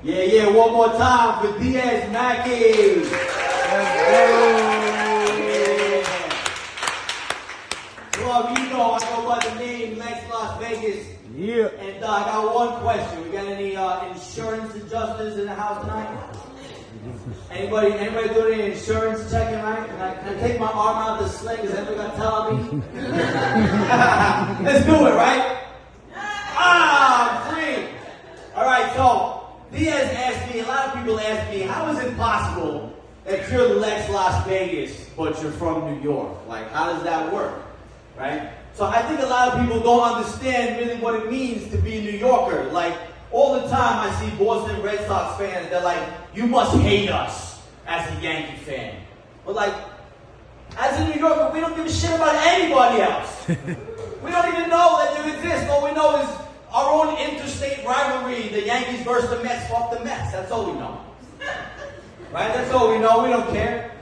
Yeah, one more time for Diaz Mackey. Well, you know, I go by the name Lex Las Vegas. Yeah. And I got one question. We got any insurance adjusters in the house tonight? Anybody doing any insurance checking, right? Can I take my arm out of the sling? Is anybody gonna tell me? Let's do it, right? I'm free. All right, so Diaz asked me, a lot of people ask me, how is it possible that you're Lex Las Vegas, but you're from New York? Like, how does that work, right? So I think a lot of people don't understand really what it means to be a New Yorker. Like, all the time I see Boston Red Sox fans, they're like, you must hate us as a Yankee fan. But like, as a New Yorker, we don't give a shit about anybody else. We don't even know that they exist. All we know is our own interstate rivalry, the Yankees versus the Mets, fuck the Mets. That's all we know. Right? That's all we know. We don't care.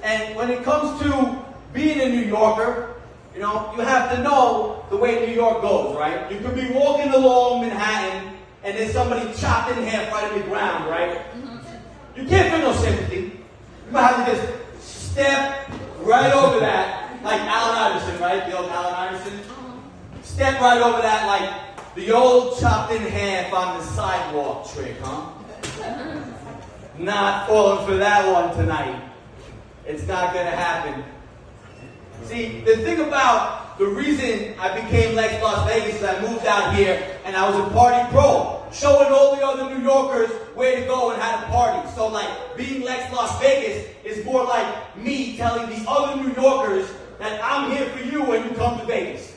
And when it comes to being a New Yorker, you know, you have to know the way New York goes, right? You could be walking along Manhattan and there's somebody chopped in half right on the ground, right? You can't feel no sympathy. You might have to just step right over that, like Allen Iverson, right? The old Allen Iverson. Step right over that, like the old chopped in half on the sidewalk trick, huh? Not falling for that one tonight. It's not gonna happen. See, the thing about the reason I became Lex Las Vegas is I moved out here and I was a party pro, showing all the other New Yorkers where to go and how to party. So like, being Lex Las Vegas is more like me telling the other New Yorkers that I'm here for you when you come to Vegas.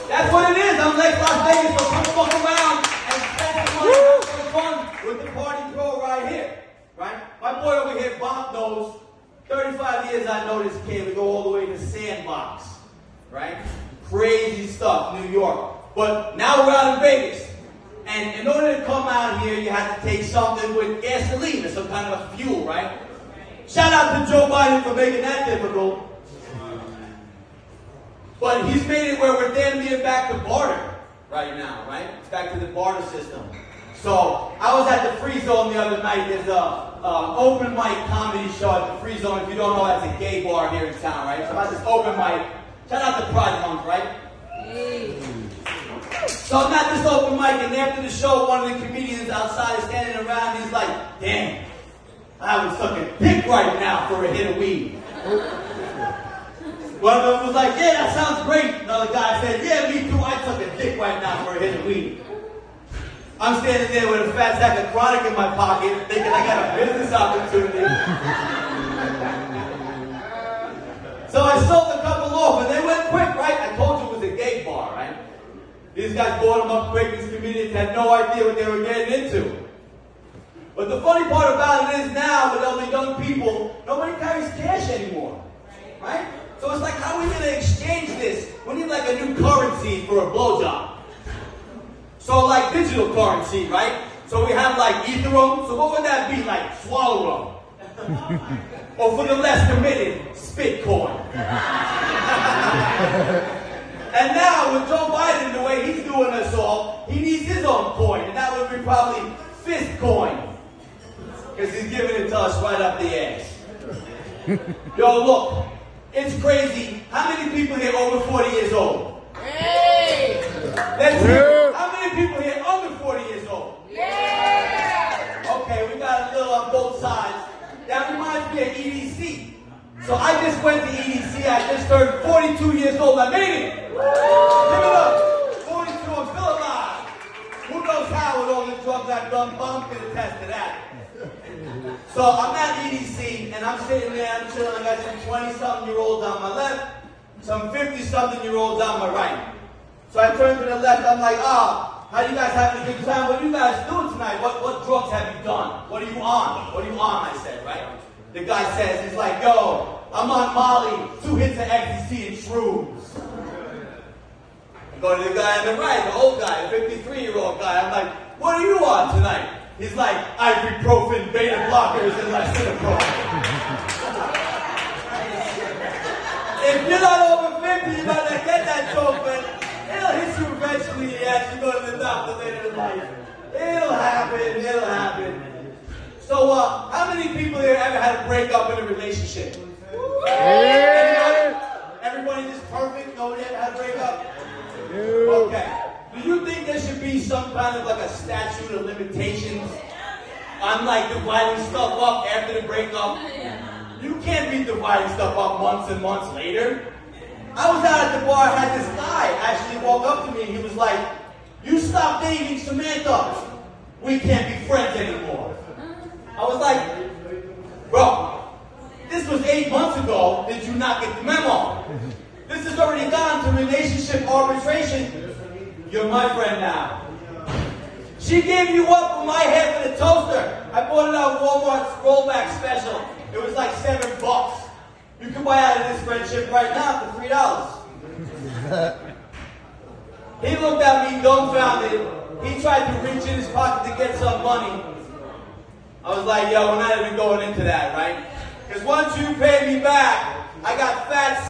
That's what it is. I'm Lex Las Vegas, so come fuck around and spend some money and have some fun with the party pro right here. Right? My boy over here, Bob, knows 35 years I know this kid. We go all the way to Sandbox. Right? Crazy stuff, New York. But now we're out in Vegas. And in order to come out here, you have to take something with gasoline or some kind of a fuel, right? Shout out to Joe Biden for making that difficult. But he's made it where we're damn near back to barter right now, right? It's back to the barter system. So I was at the Free Zone the other night. There's an open mic comedy show at the Free Zone. If you don't know, that's a gay bar here in town, right? So I'm at this open mic. Shout out to Pride Month, right? Hey. So I'm at this open mic, and after the show, one of the comedians outside is standing around. He's like, "Damn, I would suck a dick right now for a hit of weed." One of them was like, "Yeah, that sounds great." Another guy said, "Yeah, me too. I'd suck a dick right now for a hit of weed." I'm standing there with a fat sack of chronic in my pocket, thinking I got a business opportunity. So I sold a couple off, and they went quick, right? I told you it was a gay bar, right? These guys bought them up quick. These comedians had no idea what they were getting into. But the funny part about it is now, with all the young people, nobody carries cash anymore, right? So it's like, how are we going to exchange this? We need like a new currency for a blowjob. So like digital currency, right? So we have like Ethereum. So what would that be like? Swallow rum. Or for the less committed, spit coin. And now with Joe Biden, the way he's doing us all, he needs his own coin. And that would be probably fist coin. Because he's giving it to us right up the ass. Yo, look. It's crazy. How many people here over 40 years old? Hey! Let's hear. How many people here under 40 years old? Yeah! Okay, we got a little on both sides. That reminds me of EDC. So I just went to EDC. I just turned 42 years old. I made it! Give it up! 42, I'm still alive. Who knows how with all the drugs I've done? Mom can attest to that. So I'm at EDC, and I'm sitting there, I'm chilling. I got some 20-something-year-olds on my left, some 50-something-year-olds on my right. So I turn to the left, I'm like, how you guys having a good time? What are you guys doing tonight? What drugs have you done? What are you on? What are you on, I said, right? The guy says, he's like, yo, I'm on Molly, 2 hits of ecstasy and shrooms. I go to the guy on the right, the old guy, the 53-year-old guy. I'm like, what are you on tonight? He's like, ibuprofen, beta blockers, and lisinopril. If you're not over 50, you better get that dope, but it'll hit you eventually as you go to the doctor later in life. It'll happen. It'll happen. So, how many people here ever had a breakup in a relationship? Everybody just perfect? Nobody ever had a breakup? Okay. Do you think there should be some kind of like a statute of limitations on like dividing stuff up after the breakup? You can't be dividing stuff up months and months later. I was out at the bar, I had this guy actually walk up to me and he was like, "You stop dating Samantha. We can't be friends anymore." I was like, "Bro, this was 8 months ago. Did you not get the memo? This has already gone to relationship arbitration. You're my friend now." She gave you up for my half of the toaster. I bought it on Walmart's rollback special. It was like $7. You can buy out of this friendship right now for $3. He looked at me dumbfounded. He tried to reach in his pocket to get some money. I was like, yo, we're not even going into that, right? Because once you pay me back, I got fat